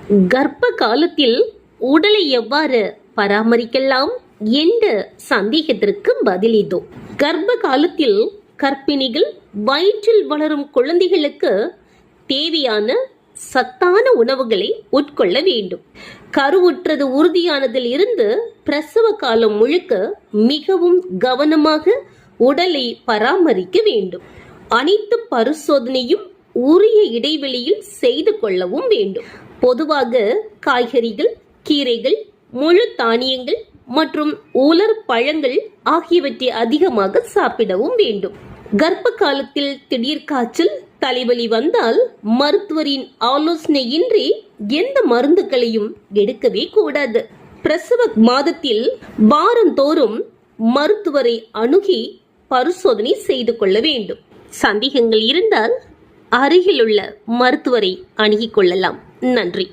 கர்ப்ப காலத்தில் உடலை எவ்வாறு பராமரிக்கலாம் என்ற சந்தேகத்திற்கு பதில் இதோ. கர்ப்ப காலத்தில் கர்ப்பிணிகள் வயிற்றில் வளரும் குழந்தைகளுக்கு தேவையான சத்தான உணவுகளை உட்கொள்ள வேண்டும். கருவுற்றது உறுதியானதில் இருந்து பிரசவ காலம் முழுக்க மிகவும் கவனமாக உடலை பராமரிக்க வேண்டும். அனைத்து பரிசோதனையும் உரிய இடைவெளியில் செய்து கொள்ளவும் வேண்டும். பொதுவாக காய்கறிகள், கீரைகள், முழு தானியங்கள் மற்றும் உலர் பழங்கள் ஆகியவற்றை அதிகமாக சாப்பிடவும் வேண்டும். கர்ப்ப காலத்தில் திடீர் காய்ச்சல், தலைவலி வந்தால் மருத்துவரின் ஆலோசனையின்றி எந்த மருந்துகளையும் எடுக்கவே கூடாது. பிரசவ மாதத்தில் வாரந்தோறும் மருத்துவரை அணுகி பரிசோதனை செய்து கொள்ள வேண்டும். சந்தேகங்கள் இருந்தால் அருகிலுள்ள மருத்துவரை அணுகிக் கொள்ளலாம். நன்றி.